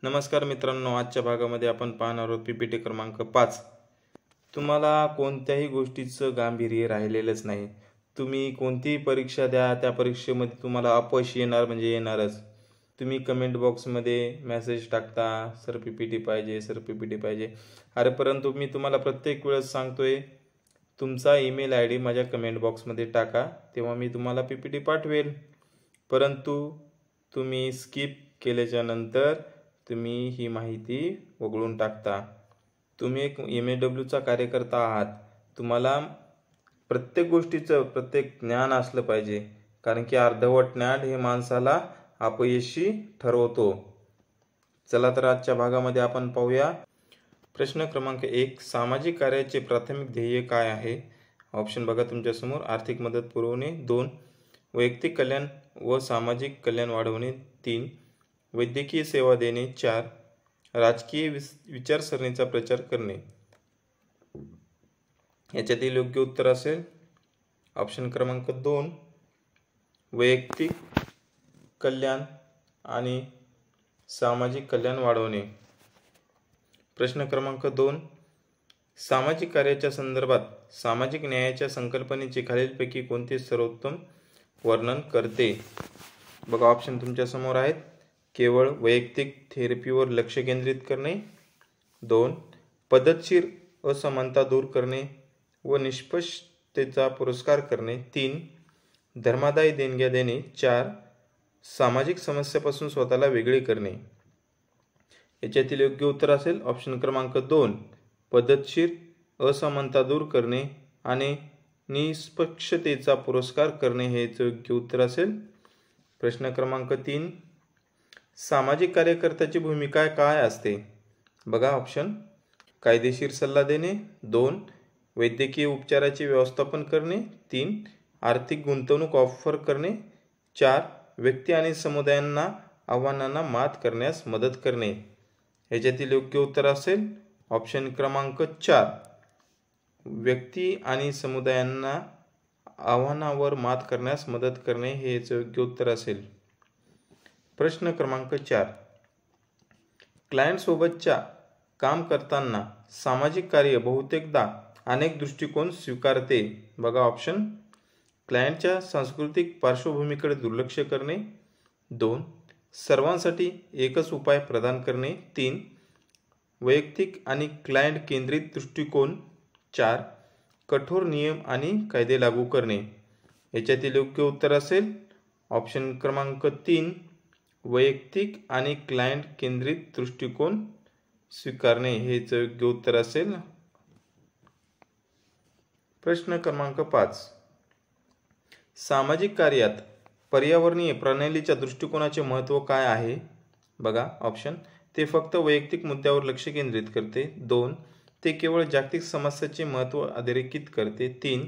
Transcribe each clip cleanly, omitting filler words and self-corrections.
नमस्कार मित्रांनो, आजच्या भागामध्ये आपण पाहणार आहोत पीपीटी क्रमांक 5। तुम्हाला कोणत्याही गोष्टीचं गांभीर्य राहिलेलंच नाही। तुम्ही कोणतीही परीक्षा द्या, त्या परीक्षेमध्ये तुम्हाला अपयश येणार म्हणजे येणारच। तुम्ही कमेंट बॉक्समध्ये मेसेज टाकता, सर पीपीटी पाहिजे, सर पीपीटी पाहिजे। अरे परंतु मी तुम्हाला प्रत्येक वेळेस सांगतोय, तुमचा ईमेल आय डी माझ्या कमेंट बॉक्समध्ये टाका, तेव्हा मी तुम्हाला पीपीटी पाठवेल। परंतु तुम्ही स्किप केल्याच्या नंतर तुम्ही ही माहिती वगळून टाकता। तुम्ही एक MSWचा कार्यकर्ता आहात। तुम्हाला प्रत्येक गोष्टीचं प्रत्येक ज्ञान असलं पाहिजे, कारण की अर्धवट ज्ञान हे माणसाला अपयशी ठरवतो। चला तर आजच्या भागामध्ये आपण पाहूया। प्रश्न क्रमांक 1, सामाजिक कार्याचे प्राथमिक ध्येय काय आहे? ऑप्शन बघा तुमच्या समोर। आर्थिक मदत पुरवणे। 2, वैयक्तिक कल्याण व सामाजिक कल्याण वाढवणे। 3, वैद्यकीय सेवा देणे। 4, राजकीय विचारसरणीचा प्रचार करणे। याच्यातील योग्य उत्तर असेल ऑप्शन क्रमांक 2, वैयक्तिक कल्याण आणि सामाजिक कल्याण वाढवणे। प्रश्न क्रमांक 2, सामाजिक कार्याच्या संदर्भात सामाजिक न्यायाच्या संकल्पनेचे खालीलपैकी कोणते सर्वोत्तम वर्णन करते? बघा ऑप्शन तुमच्या समोर आहेत। केवळ वैयक्तिक थेरपीवर लक्ष केंद्रित करणे। 2, पद्धतशीर असमानता दूर करणे व निष्पक्षतेचा पुरस्कार करणे। 3, धर्मादायी देणग्या देणे। 4, सामाजिक समस्यापासून स्वतःला वेगळे करणे। याच्यातील योग्य उत्तर असेल ऑप्शन क्रमांक 2, पद्धतशीर असमानता दूर करणे आणि निष्पक्षतेचा पुरस्कार करणे हे योग्य उत्तर असेल। प्रश्न क्रमांक 3, सामाजिक कार्यकर्त्याची भूमिका काय असते? बघा ऑप्शन, कायदेशीर सल्ला देणे। 2, वैद्यकीय उपचाराचे व्यवस्थापन करणे। 3, आर्थिक गुंतवणूक ऑफर करणे। 4, व्यक्ती आणि समुदायांना आव्हानांना मात करण्यास मदत करणे। याच्यातील योग्य उत्तर असेल ऑप्शन क्रमांक 4, व्यक्ती आणि समुदायांना आव्हानावर मात करण्यास मदत करणे हे योग्य उत्तर असेल। प्रश्न क्रमांक 4, क्लायंट सोबतच्या काम करताना सामाजिक कार्य बहुतेकदा अनेक दृष्टिकोन स्वीकारते। बघा ऑप्शन, क्लायंटच्या सांस्कृतिक पार्श्वभूमीकडे दुर्लक्ष करणे। 2, सर्वांसाठी एकच उपाय प्रदान करणे। 3, वैयक्तिक आणि क्लायंट केंद्रित दृष्टिकोन। 4, कठोर नियम आणि कायदे लागू करणे। याच्यातील योग्य उत्तर असेल ऑप्शन क्रमांक 3, वैयक्तिक आणि क्लायंट केंद्रित दृष्टिकोन स्वीकारणे हे योग्य उत्तर असेल। प्रश्न क्रमांक 5, सामाजिक कार्यात पर्यावरणीय प्रणालीच्या दृष्टिकोनाचे महत्त्व काय आहे? बघा ऑप्शन, ते फक्त वैयक्तिक मुद्द्यावर लक्ष केंद्रित करते। 2, ते केवळ जागतिक समस्याचे महत्त्व अधोरेखित करते। 3,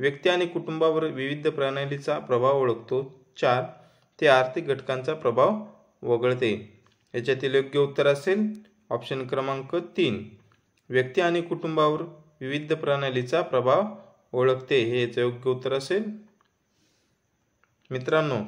व्यक्ती आणि कुटुंबावर विविध प्रणालीचा प्रभाव ओळखतो। 4, ते आर्थिक घटकांचा प्रभाव वगळते। याच्यातील योग्य उत्तर असेल ऑप्शन क्रमांक 3, व्यक्ती आणि कुटुंबावर विविध प्रणालीचा प्रभाव ओळखते हे योग्य उत्तर असेल। मित्रांनो,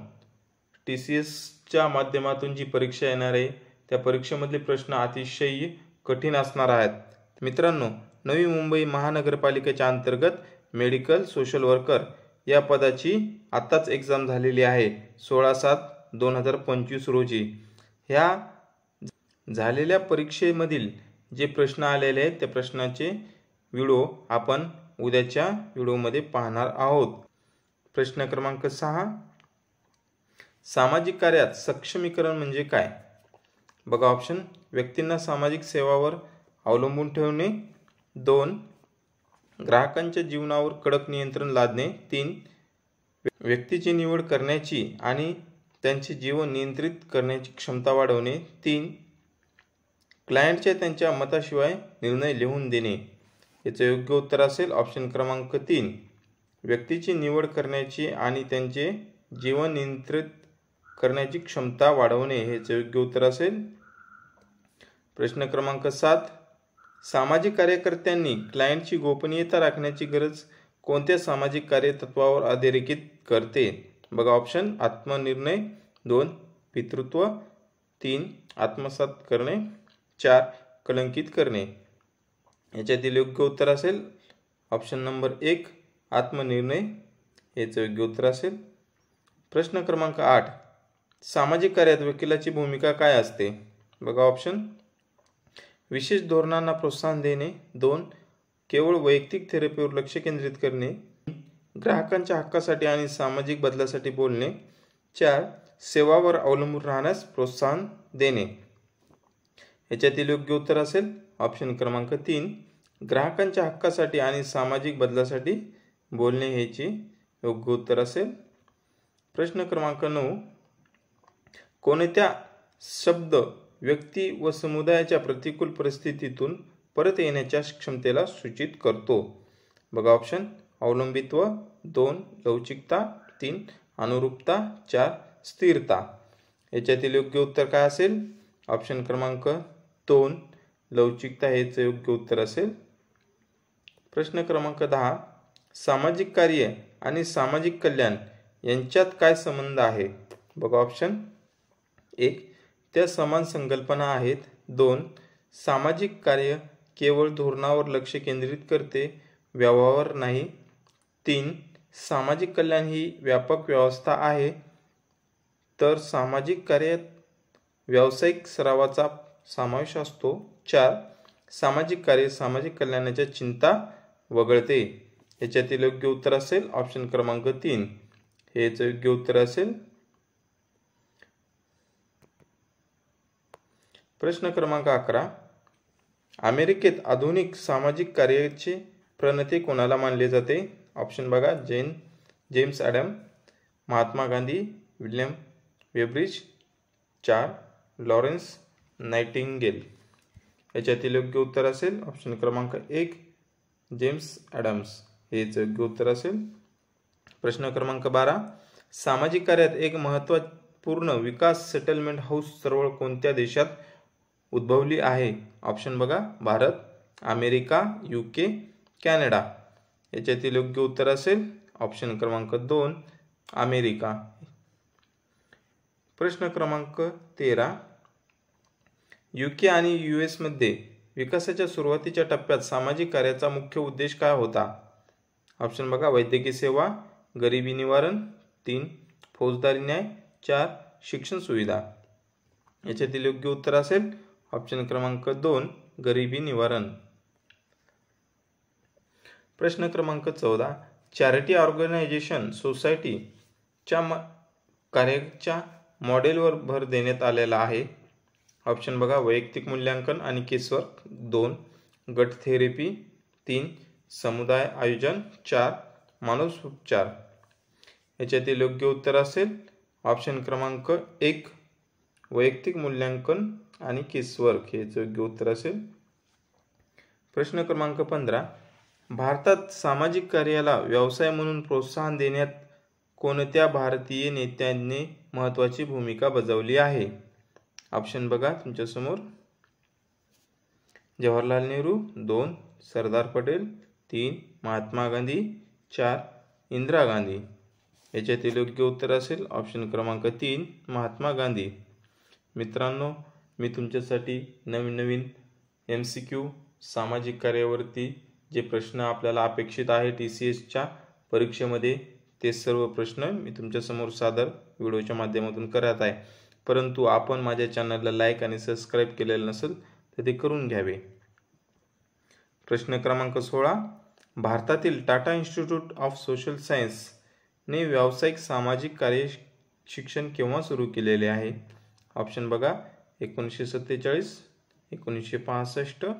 TCSच्या माध्यमातून जी परीक्षा येणार आहे त्या परीक्षेमधले प्रश्न अतिशय कठीण असणार आहेत। मित्रांनो, नवी मुंबई महानगरपालिकेच्या अंतर्गत मेडिकल सोशल वर्कर या पदाची आताच एक्झाम झालेली आहे 16/7/2025 रोजी। ह्या झालेल्या परीक्षेमधील जे प्रश्न आलेले आहेत त्या प्रश्नाचे व्हिडिओ आपण उद्याच्या व्हिडिओमध्ये पाहणार आहोत। प्रश्न क्रमांक 6, सामाजिक कार्यात सक्षमीकरण म्हणजे काय? बघा ऑप्शन, व्यक्तींना सामाजिक सेवावर अवलंबून ठेवणे। 2, ग्राहकांच्या जीवनावर कडक नियंत्रण लादणे। 3, व्यक्तीची निवड करण्याची आणि त्यांचे जीवन नियंत्रित करण्याची क्षमता वाढवणे। 3, क्लायंटच्या त्यांच्या मताशिवाय निर्णय लिहून देणे। याचे योग्य उत्तर असेल ऑप्शन क्रमांक 3, व्यक्तीची निवड करण्याची आणि त्यांचे जीवन नियंत्रित करण्याची क्षमता वाढवणे हे योग्य उत्तर असेल। प्रश्न क्रमांक 7, सामाजिक कार्यकर्त्यांनी क्लायंटची गोपनीयता राखण्याची गरज कोणत्या सामाजिक कार्य तत्वावर अधोरेखित करते? बघा ऑप्शन, आत्मनिर्णय। 2, पितृत्व। 3, आत्मसात करणे, 4 कलंकित करणे. याच्यातील योग्य उत्तर असेल ऑप्शन नंबर 1 आत्मनिर्णय याचं योग्य उत्तर असेल. प्रश्न क्रमांक 8 सामाजिक कार्यात वकिलाची भूमिका काय असते? बघा ऑप्शन. विशेष धोरणांना प्रोत्साहन देणे, 2 केवळ वैयक्तिक थेरपीवर लक्ष केंद्रित करणे, ग्राहकांच्या हक्कासाठी आणि सामाजिक बदलासाठी बोलणे, 4 सेवावर अवलंबून राहण्यास प्रोत्साहन देणे. याच्यातील योग्य उत्तर असेल ऑप्शन क्रमांक 3 ग्राहकांच्या हक्कासाठी आणि सामाजिक बदलासाठी बोलणे हेचे योग्य उत्तर असेल. प्रश्न क्रमांक 9 कोणत्या शब्द व्यक्ती व समुदायाच्या प्रतिकूल परिस्थितीतून परत येण्याच्या क्षमतेला सूचित करतो? बघा ऑप्शन. अवलंबित्व, 2 लवचिकता, 3 अनुरूपता, 4 स्थिरता. याच्यातील योग्य उत्तर काय असेल? ऑप्शन क्रमांक 2 लवचिकता हेच योग्य उत्तर असेल. प्रश्न क्रमांक 10 सामाजिक कार्य आणि सामाजिक कल्याण यांच्यात काय संबंध आहे? बघा ऑप्शन. 1 त्या समान संकल्पना आहेत, 2 सामाजिक कार्य केवळ धोरणावर लक्ष केंद्रित करते, व्यवहार नाही, 3 सामाजिक कल्याण ही व्यापक व्यवस्था आहे, तर सामाजिक कार्यात व्यावसायिक सरावाचा समावेश असतो, 4 सामाजिक कार्य सामाजिक कल्याणाच्या चिंता वगळते. याच्यातील योग्य उत्तर असेल ऑप्शन क्रमांक 3 हेच योग्य उत्तर असेल. प्रश्न क्रमांक 11 अमेरिकेत आधुनिक सामाजिक कार्याचे प्रणेते कोणाला मानले जाते? ऑप्शन बघा. James Adam, Mahatma Gandhi, William Webridge, 4 Lawrence Nightingale. याच्यातील योग्य उत्तर असेल ऑप्शन क्रमांक 1 जेम्स ॲडम्स हेच योग्य उत्तर असेल. प्रश्न क्रमांक 12 सामाजिक कार्यात एक महत्त्वपूर्ण विकास सेटलमेंट हाऊस चळवळ कोणत्या देशात उद्भवली आहे? ऑप्शन बघा. Bharat, America, UK, Canada. याच्यातील योग्य उत्तर असेल ऑप्शन क्रमांक 2 अमेरिका. प्रश्न क्रमांक 13 UK आणि US मध्ये विकासाच्या सुरुवातीच्या टप्प्यात सामाजिक कार्याचा मुख्य उद्देश काय होता? ऑप्शन बघा. वैद्यकीय सेवा, गरिबी निवारण, 3 फौजदारी न्याय, 4 शिक्षण सुविधा. याच्यातील योग्य उत्तर असेल ऑप्शन क्रमांक 2 गरिबी निवारण. प्रश्न क्रमांक 14 चॅरिटी ऑर्गनायझेशन सोसायटीच्या कार्याच्या मॉडेलवर भर देण्यात आलेला आहे. ऑप्शन बघा. वैयक्तिक मूल्यांकन आणि केसवर्क, 2 गट थेरपी, 3 समुदाय आयोजन, 4 मानसोपचार. याच्यातील योग्य उत्तर असेल ऑप्शन क्रमांक 1 वैयक्तिक मूल्यांकन आणि केसवर्क हेच योग्य उत्तर असेल. प्रश्न क्रमांक 15 भारतात सामाजिक कार्याला व्यवसाय म्हणून प्रोत्साहन देण्यात कोणत्या भारतीय नेत्यांनी महत्त्वाची भूमिका बजावली आहे? ऑप्शन बघा तुमच्यासमोर. जवाहरलाल नेहरू, 2 सरदार पटेल, 3 महात्मा गांधी, 4 इंदिरा गांधी. याच्यातील योग्य उत्तर असेल ऑप्शन क्रमांक 3 महात्मा गांधी. मित्रांनो, मी तुमच्यासाठी नवीन MCQ सामाजिक कार्यावरती जे प्रश्न आपल्याला अपेक्षित आहे TCSच्या परीक्षेमध्ये ते सर्व प्रश्न मी तुमच्यासमोर सादर व्हिडिओच्या माध्यमातून करत आहे. परंतु आपण माझ्या चॅनलला लाईक आणि सबस्क्राईब केलेलं नसेल तर ते करून घ्यावे. प्रश्न क्रमांक 16 भारतातील टाटा इन्स्टिट्यूट ऑफ सोशल सायन्सने व्यावसायिक सामाजिक कार्य शिक्षण केव्हा सुरू केलेले आहे? ऑप्शन बघा. 1947, 1965,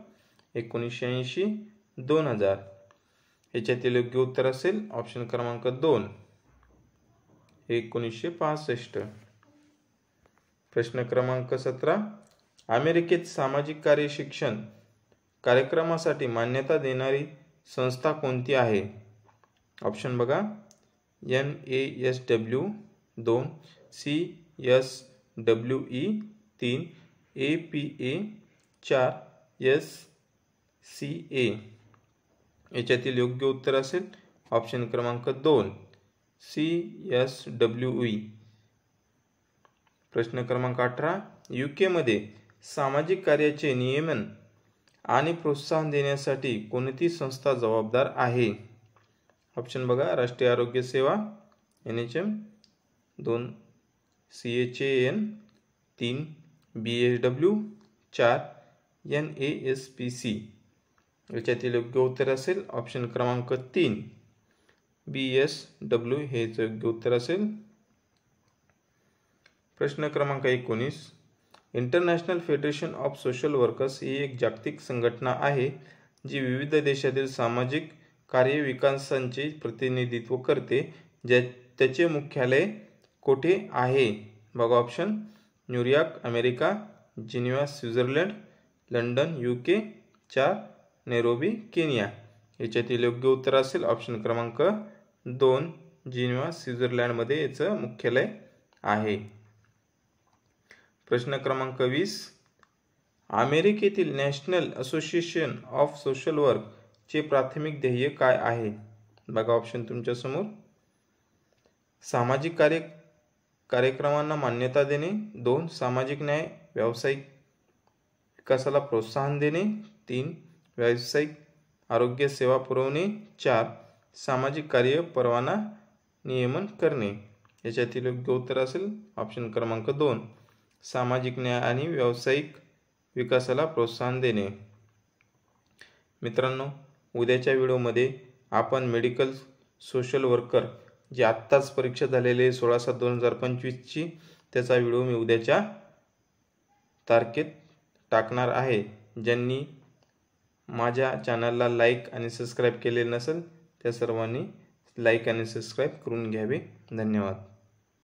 1980, 2000. याच्यातील योग्य उत्तर असेल ऑप्शन क्रमांक 2 1965. प्रश्न क्रमांक 17 अमेरिकेत सामाजिक कार्य शिक्षण कार्यक्रमासाठी मान्यता देणारी संस्था कोणती आहे? ऑप्शन बघा. NASW, 2 CSWE, 3 APA, 4 SCA. याच्यातील योग्य उत्तर असेल ऑप्शन क्रमांक 2 CSWE. प्रश्न क्रमांक 18 UK सामाजिक कार्याचे नियमन आणि प्रोत्साहन देण्यासाठी कोणती संस्था जबाबदार आहे? ऑप्शन बघा, राष्ट्रीय आरोग्य सेवा NHM, 2 CHAN, 3 BHW, 4 NASPC. याच्यातील योग्य उत्तर असेल ऑप्शन क्रमांक 3 BSW हे योग्य उत्तर असेल. प्रश्न क्रमांक 19. International Federation of Social Workers ही एक जागतिक संघटना आहे जी विविध देशातील सामाजिक कार्य विकासांचे प्रतिनिधित्व करते. त्याचे मुख्यालय कोठे आहे? बघा option, New York America, Geneva Switzerland, London UK, 4 Nairobi Kenya. याच्यातील योग्य उत्तर असेल ऑप्शन क्रमांक 2 जिनिव्हा स्वित्झर्लंडमध्ये याचं मुख्यालय आहे. प्रश्न क्रमांक 20. अमेरिकेतील national association of social work चे प्राथमिक ध्येय काय आहे? बघा ऑप्शन तुमच्या समोर, सामाजिक कार्यक्रमांना मान्यता देणे, 2 सामाजिक न्याय व्यावसायिक विकासाला प्रोत्साहन देणे, 3 व्यावसायिक आरोग्य सेवा पुरवणे, 4 सामाजिक कार्य परवाना नियमन करणे. याच्यातील योग्य उत्तर असेल ऑप्शन क्रमांक 2 सामाजिक न्याय आणि व्यावसायिक विकासाला प्रोत्साहन देणे. मित्रांनो, उद्याच्या व्हिडिओमध्ये आपण मेडिकल सोशल वर्कर जे आत्ताच परीक्षा झालेले 16/7/2025 त्याचा व्हिडिओ मी उद्याच्या तारखेत टाकणार आहे. ज्यांनी माझ्या चॅनलला लाईक आणि सबस्क्राईब केलेले नसेल त्या सर्वांनी लाईक आणि सबस्क्राईब करून घ्यावे. धन्यवाद.